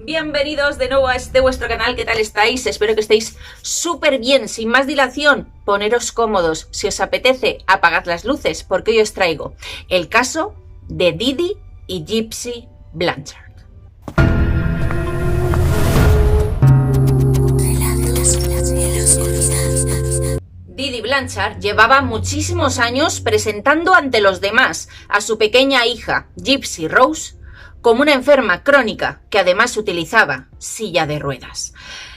Bienvenidos de nuevo a este vuestro canal. ¿Qué tal estáis? Espero que estéis súper bien. Sin más dilación, poneros cómodos. Si os apetece, apagad las luces, porque hoy os traigo el caso de Didi y Gypsy Blanchard. Didi Blanchard llevaba muchísimos años presentando ante los demás a su pequeña hija, Gypsy Rose, como una enferma crónica que además utilizaba silla de ruedas.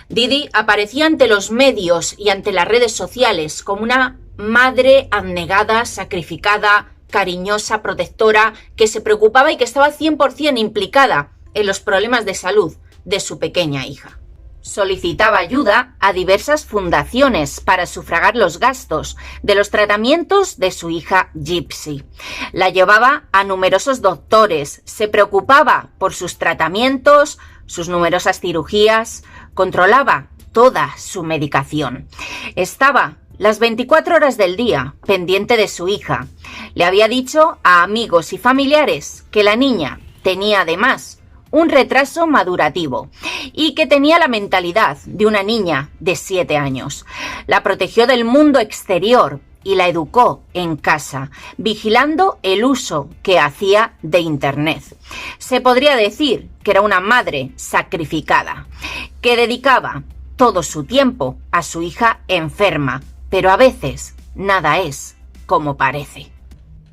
Didi aparecía ante los medios y ante las redes sociales como una madre abnegada, sacrificada, cariñosa, protectora, que se preocupaba y que estaba 100% implicada en los problemas de salud de su pequeña hija. Solicitaba ayuda a diversas fundaciones para sufragar los gastos de los tratamientos de su hija Gypsy. La llevaba a numerosos doctores, se preocupaba por sus tratamientos, sus numerosas cirugías, controlaba toda su medicación. Estaba las 24 horas del día pendiente de su hija. Le había dicho a amigos y familiares que la niña tenía además un retraso madurativo y que tenía la mentalidad de una niña de 7 años. La protegió del mundo exterior y la educó en casa, vigilando el uso que hacía de Internet. Se podría decir que era una madre sacrificada, que dedicaba todo su tiempo a su hija enferma, pero a veces nada es como parece.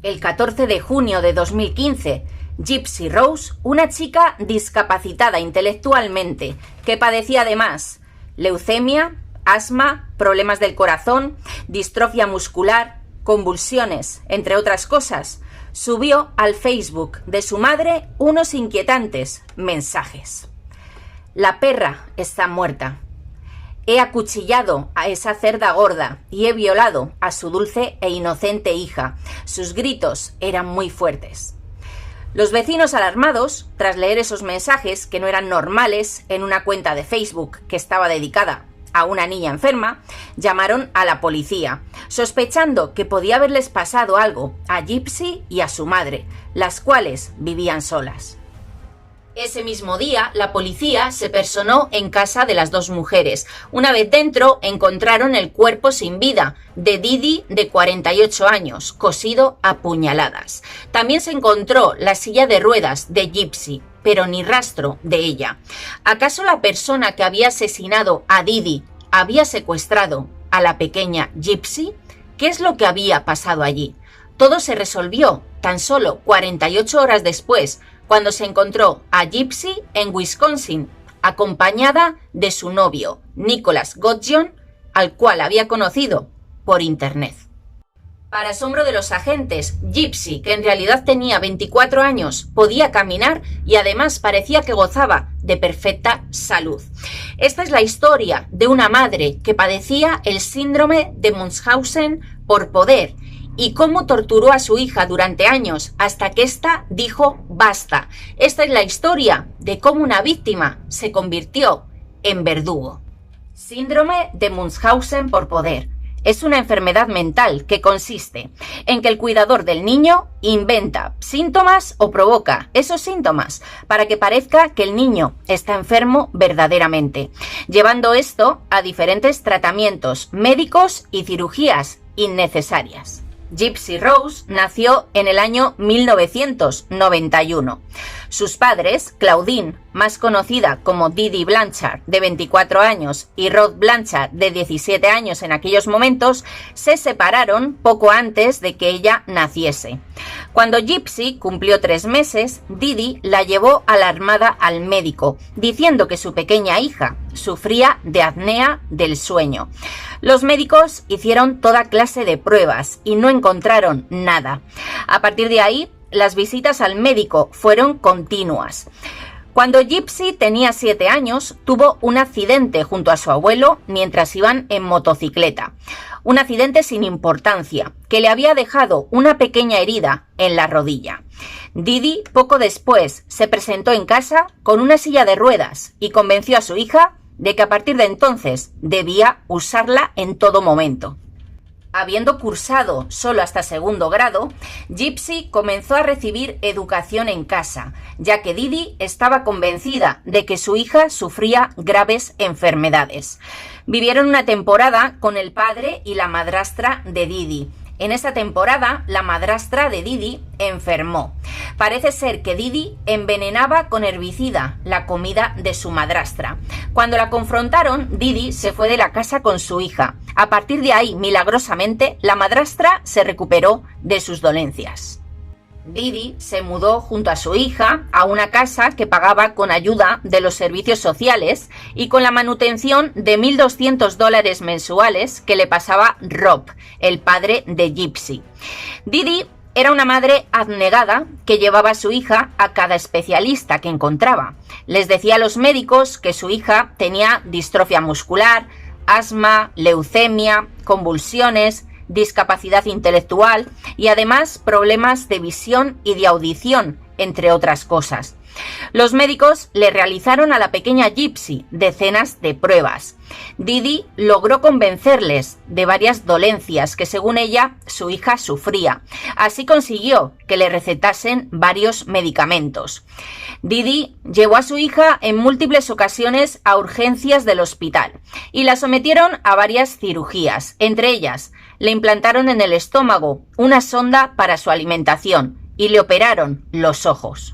El 14 de junio de 2015, Gypsy Rose, una chica discapacitada intelectualmente, que padecía además leucemia, asma, problemas del corazón, distrofia muscular, convulsiones, entre otras cosas, subió al Facebook de su madre unos inquietantes mensajes. La perra está muerta. He acuchillado a esa cerda gorda y he violado a su dulce e inocente hija. Sus gritos eran muy fuertes. Los vecinos alarmados, tras leer esos mensajes que no eran normales en una cuenta de Facebook que estaba dedicada a una niña enferma, llamaron a la policía, sospechando que podía haberles pasado algo a Gypsy y a su madre, las cuales vivían solas. Ese mismo día, la policía se personó en casa de las dos mujeres. Una vez dentro, encontraron el cuerpo sin vida de Didi, de 48 años, cosido a puñaladas. También se encontró la silla de ruedas de Gypsy, pero ni rastro de ella. ¿Acaso la persona que había asesinado a Didi había secuestrado a la pequeña Gypsy? ¿Qué es lo que había pasado allí? Todo se resolvió tan solo 48 horas después, cuando se encontró a Gypsy en Wisconsin, acompañada de su novio, Nicholas Godjon, al cual había conocido por Internet. Para asombro de los agentes, Gypsy, que en realidad tenía 24 años, podía caminar y además parecía que gozaba de perfecta salud. Esta es la historia de una madre que padecía el síndrome de Munchausen por poder, y cómo torturó a su hija durante años hasta que ésta dijo basta. Esta es la historia de cómo una víctima se convirtió en verdugo. Síndrome de Munchausen por poder. Es una enfermedad mental que consiste en que el cuidador del niño inventa síntomas o provoca esos síntomas para que parezca que el niño está enfermo verdaderamente, llevando esto a diferentes tratamientos médicos y cirugías innecesarias. Gypsy Rose nació en el año 1991. Sus padres, Claudine, más conocida como Didi Blanchard, de 24 años, y Rod Blanchard, de 17 años en aquellos momentos, se separaron poco antes de que ella naciese. Cuando Gypsy cumplió 3 meses, Didi la llevó alarmada al médico, diciendo que su pequeña hija sufría de apnea del sueño. Los médicos hicieron toda clase de pruebas y no encontraron nada. A partir de ahí, las visitas al médico fueron continuas. Cuando Gypsy tenía 7 años, tuvo un accidente junto a su abuelo mientras iban en motocicleta. Un accidente sin importancia, que le había dejado una pequeña herida en la rodilla. Didi, poco después, se presentó en casa con una silla de ruedas y convenció a su hija de que a partir de entonces debía usarla en todo momento. Habiendo cursado solo hasta segundo grado, Gypsy comenzó a recibir educación en casa, ya que Didi estaba convencida de que su hija sufría graves enfermedades. Vivieron una temporada con el padre y la madrastra de Didi. En esa temporada, la madrastra de Didi enfermó. Parece ser que Didi envenenaba con herbicida la comida de su madrastra. Cuando la confrontaron, Didi se fue de la casa con su hija. A partir de ahí, milagrosamente, la madrastra se recuperó de sus dolencias. Didi se mudó junto a su hija a una casa que pagaba con ayuda de los servicios sociales y con la manutención de $1.200 mensuales que le pasaba Rob, el padre de Gypsy. Didi era una madre abnegada que llevaba a su hija a cada especialista que encontraba. Les decía a los médicos que su hija tenía distrofia muscular, asma, leucemia, convulsiones, discapacidad intelectual y además problemas de visión y de audición, entre otras cosas. Los médicos le realizaron a la pequeña Gypsy decenas de pruebas. Didi logró convencerles de varias dolencias que, según ella, su hija sufría. Así consiguió que le recetasen varios medicamentos. Didi llevó a su hija en múltiples ocasiones a urgencias del hospital y la sometieron a varias cirugías. Entre ellas, le implantaron en el estómago una sonda para su alimentación y le operaron los ojos.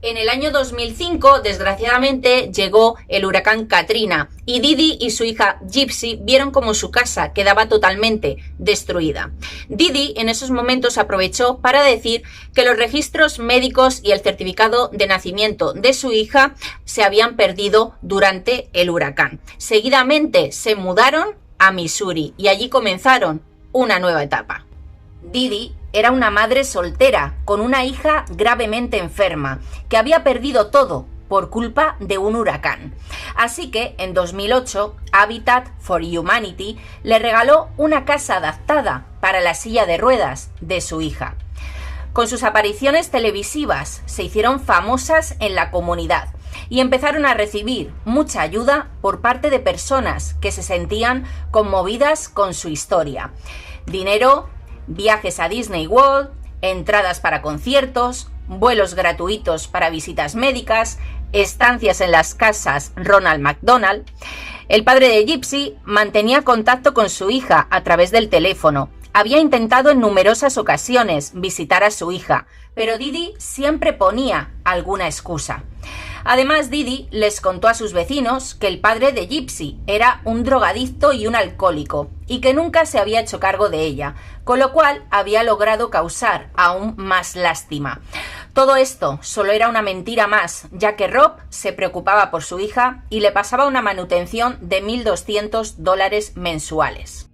En el año 2005, desgraciadamente, llegó el huracán Katrina y Didi y su hija Gypsy vieron como su casa quedaba totalmente destruida. Didi en esos momentos aprovechó para decir que los registros médicos y el certificado de nacimiento de su hija se habían perdido durante el huracán. Seguidamente se mudaron a Missouri y allí comenzaron una nueva etapa. Didi era una madre soltera con una hija gravemente enferma que había perdido todo por culpa de un huracán. Así que en 2008 Habitat for Humanity le regaló una casa adaptada para la silla de ruedas de su hija. Con sus apariciones televisivas se hicieron famosas en la comunidad y empezaron a recibir mucha ayuda por parte de personas que se sentían conmovidas con su historia. Dinero, viajes a Disney World, entradas para conciertos, vuelos gratuitos para visitas médicas, estancias en las casas Ronald McDonald. El padre de Gypsy mantenía contacto con su hija a través del teléfono. Había intentado en numerosas ocasiones visitar a su hija, pero Didi siempre ponía alguna excusa. Además, Didi les contó a sus vecinos que el padre de Gypsy era un drogadicto y un alcohólico y que nunca se había hecho cargo de ella, con lo cual había logrado causar aún más lástima. Todo esto solo era una mentira más, ya que Rob se preocupaba por su hija y le pasaba una manutención de $1.200 mensuales.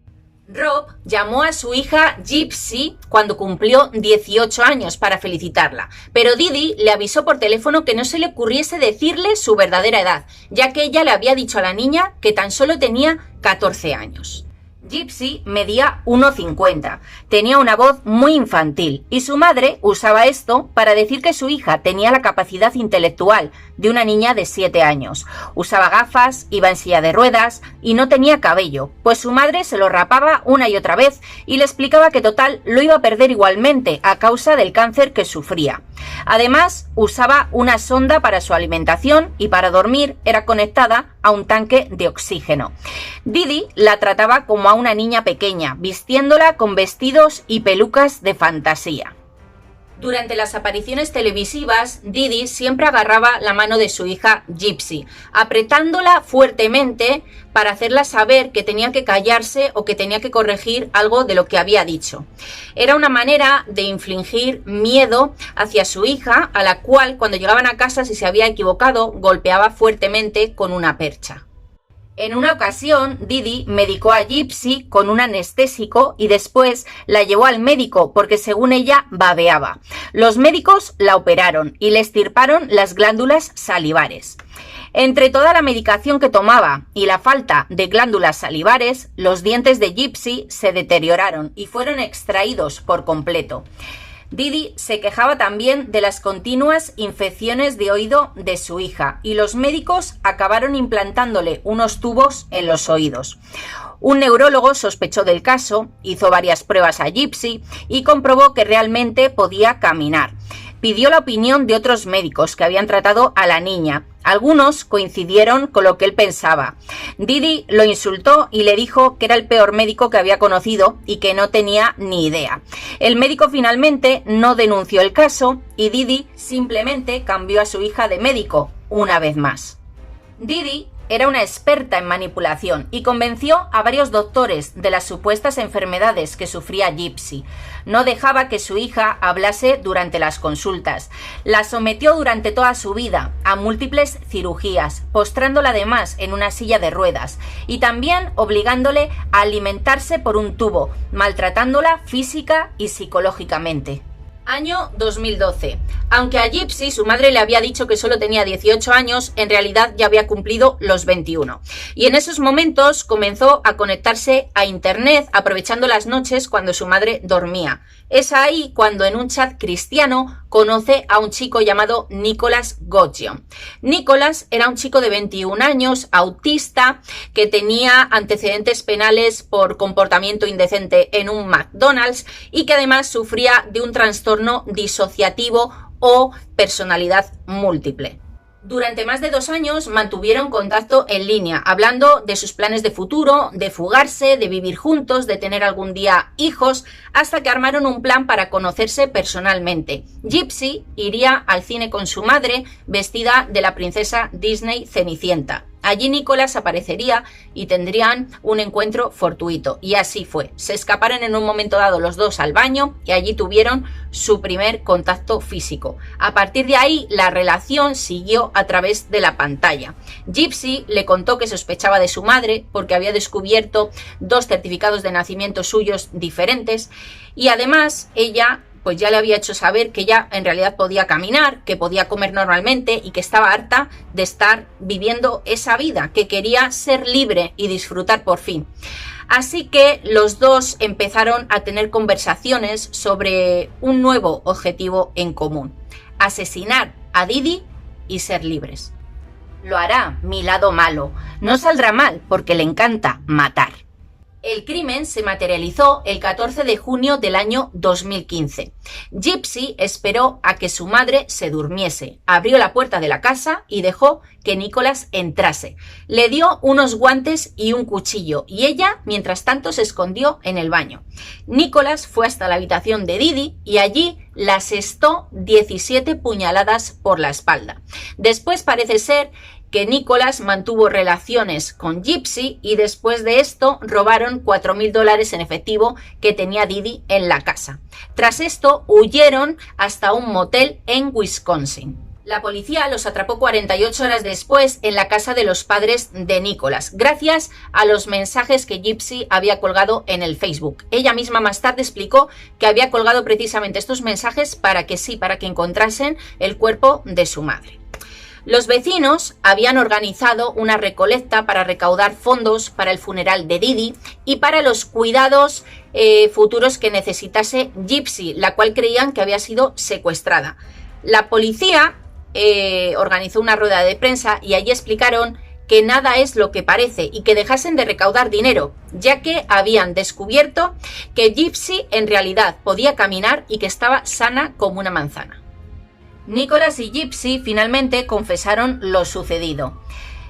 Rob llamó a su hija Gypsy cuando cumplió 18 años para felicitarla, pero Didi le avisó por teléfono que no se le ocurriese decirle su verdadera edad, ya que ella le había dicho a la niña que tan solo tenía 14 años. Gypsy medía 1,50, tenía una voz muy infantil y su madre usaba esto para decir que su hija tenía la capacidad intelectual de una niña de 7 años. Usaba gafas, iba en silla de ruedas y no tenía cabello, pues su madre se lo rapaba una y otra vez y le explicaba que total lo iba a perder igualmente a causa del cáncer que sufría. Además, usaba una sonda para su alimentación y para dormir era conectada a un tanque de oxígeno. Didi la trataba como a una niña pequeña, vistiéndola con vestidos y pelucas de fantasía. Durante las apariciones televisivas, Didi siempre agarraba la mano de su hija Gypsy, apretándola fuertemente para hacerla saber que tenía que callarse o que tenía que corregir algo de lo que había dicho. Era una manera de infligir miedo hacia su hija, a la cual cuando llegaban a casa, si se había equivocado, golpeaba fuertemente con una percha. En una ocasión, Didi medicó a Gypsy con un anestésico y después la llevó al médico porque, según ella, babeaba. Los médicos la operaron y le extirparon las glándulas salivares. Entre toda la medicación que tomaba y la falta de glándulas salivares, los dientes de Gypsy se deterioraron y fueron extraídos por completo. Didi se quejaba también de las continuas infecciones de oído de su hija y los médicos acabaron implantándole unos tubos en los oídos. Un neurólogo sospechó del caso, hizo varias pruebas a Gypsy y comprobó que realmente podía caminar. Pidió la opinión de otros médicos que habían tratado a la niña. Algunos coincidieron con lo que él pensaba. Didi lo insultó y le dijo que era el peor médico que había conocido y que no tenía ni idea. El médico finalmente no denunció el caso y Didi simplemente cambió a su hija de médico una vez más. Didi era una experta en manipulación y convenció a varios doctores de las supuestas enfermedades que sufría Gypsy. No dejaba que su hija hablase durante las consultas. La sometió durante toda su vida a múltiples cirugías, postrándola además en una silla de ruedas y también obligándole a alimentarse por un tubo, maltratándola física y psicológicamente. Año 2012. Aunque a Gypsy su madre le había dicho que solo tenía 18 años, en realidad ya había cumplido los 21. Y en esos momentos comenzó a conectarse a internet aprovechando las noches cuando su madre dormía. Es ahí cuando en un chat cristiano conoce a un chico llamado Nicholas Godgion. Nicholas era un chico de 21 años, autista, que tenía antecedentes penales por comportamiento indecente en un McDonald's y que además sufría de un trastorno disociativo o personalidad múltiple. Durante más de 2 años mantuvieron contacto en línea, hablando de sus planes de futuro, de fugarse, de vivir juntos, de tener algún día hijos, hasta que armaron un plan para conocerse personalmente. Gypsy iría al cine con su madre, vestida de la princesa Disney Cenicienta. Allí Nicholas aparecería y tendrían un encuentro fortuito. Y así fue. Se escaparon en un momento dado los dos al baño y allí tuvieron su primer contacto físico. A partir de ahí, la relación siguió a través de la pantalla. Gypsy le contó que sospechaba de su madre porque había descubierto 2 certificados de nacimiento suyos diferentes y además ella pues ya le había hecho saber que ella en realidad podía caminar, que podía comer normalmente y que estaba harta de estar viviendo esa vida, que quería ser libre y disfrutar por fin. Así que los dos empezaron a tener conversaciones sobre un nuevo objetivo en común: asesinar a Didi y ser libres. Lo hará mi lado malo, no saldrá mal porque le encanta matar. El crimen se materializó el 14 de junio del año 2015. Gypsy esperó a que su madre se durmiese, abrió la puerta de la casa y dejó que Nicholas entrase. Le dio unos guantes y un cuchillo y ella, mientras tanto, se escondió en el baño. Nicholas fue hasta la habitación de Didi y allí la asestó 17 puñaladas por la espalda. Después parece ser que Nicholas mantuvo relaciones con Gypsy y después de esto robaron $4.000 en efectivo que tenía Didi en la casa. Tras esto huyeron hasta un motel en Wisconsin. La policía los atrapó 48 horas después en la casa de los padres de Nicholas, gracias a los mensajes que Gypsy había colgado en el Facebook. Ella misma más tarde explicó que había colgado precisamente estos mensajes para que encontrasen el cuerpo de su madre. Los vecinos habían organizado una recolecta para recaudar fondos para el funeral de Didi y para los cuidados futuros que necesitase Gypsy, la cual creían que había sido secuestrada. La policía organizó una rueda de prensa y allí explicaron que nada es lo que parece y que dejasen de recaudar dinero, ya que habían descubierto que Gypsy en realidad podía caminar y que estaba sana como una manzana. Nicholas y Gypsy finalmente confesaron lo sucedido.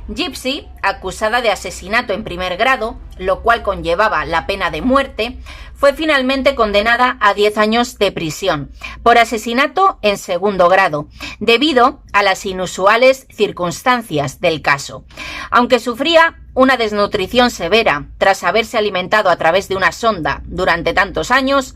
Gypsy, acusada de asesinato en primer grado, lo cual conllevaba la pena de muerte, fue finalmente condenada a 10 años de prisión por asesinato en segundo grado, debido a las inusuales circunstancias del caso. Aunque sufría una desnutrición severa tras haberse alimentado a través de una sonda durante tantos años,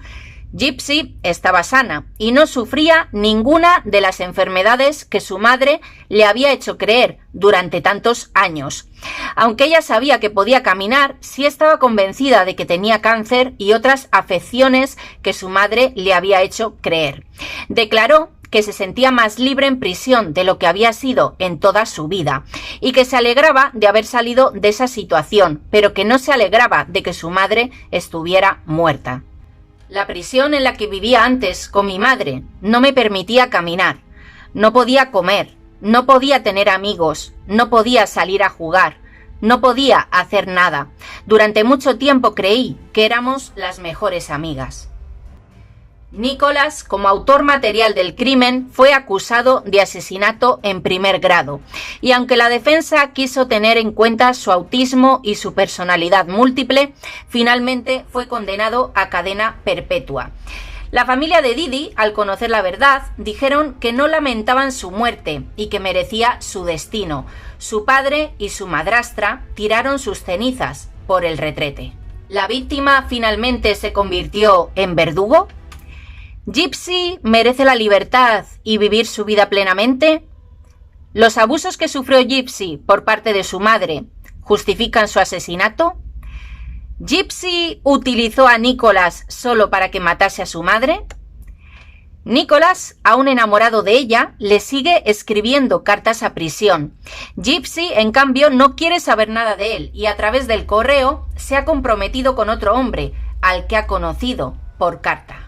Gypsy estaba sana y no sufría ninguna de las enfermedades que su madre le había hecho creer durante tantos años. Aunque ella sabía que podía caminar, sí estaba convencida de que tenía cáncer y otras afecciones que su madre le había hecho creer. Declaró que se sentía más libre en prisión de lo que había sido en toda su vida y que se alegraba de haber salido de esa situación, pero que no se alegraba de que su madre estuviera muerta. La prisión en la que vivía antes con mi madre no me permitía caminar, no podía comer, no podía tener amigos, no podía salir a jugar, No podía hacer nada. Durante mucho tiempo creí que éramos las mejores amigas. Nicholas, como autor material del crimen, fue acusado de asesinato en primer grado, y aunque la defensa quiso tener en cuenta su autismo y su personalidad múltiple, finalmente fue condenado a cadena perpetua. La familia de Didi, al conocer la verdad, dijeron que no lamentaban su muerte y que merecía su destino. Su padre y su madrastra tiraron sus cenizas por el retrete. ¿La víctima finalmente se convirtió en verdugo? ¿Gypsy merece la libertad y vivir su vida plenamente? ¿Los abusos que sufrió Gypsy por parte de su madre justifican su asesinato? ¿Gypsy utilizó a Nicholas solo para que matase a su madre? Nicholas, aún enamorado de ella, le sigue escribiendo cartas a prisión. Gypsy, en cambio, no quiere saber nada de él y a través del correo se ha comprometido con otro hombre, al que ha conocido por carta.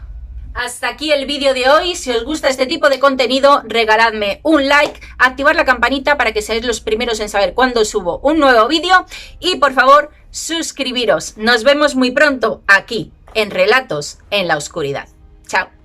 Hasta aquí el vídeo de hoy. Si os gusta este tipo de contenido, regaladme un like, activar la campanita para que seáis los primeros en saber cuando subo un nuevo vídeo y por favor, suscribiros. Nos vemos muy pronto aquí, en Relatos en la Oscuridad. Chao.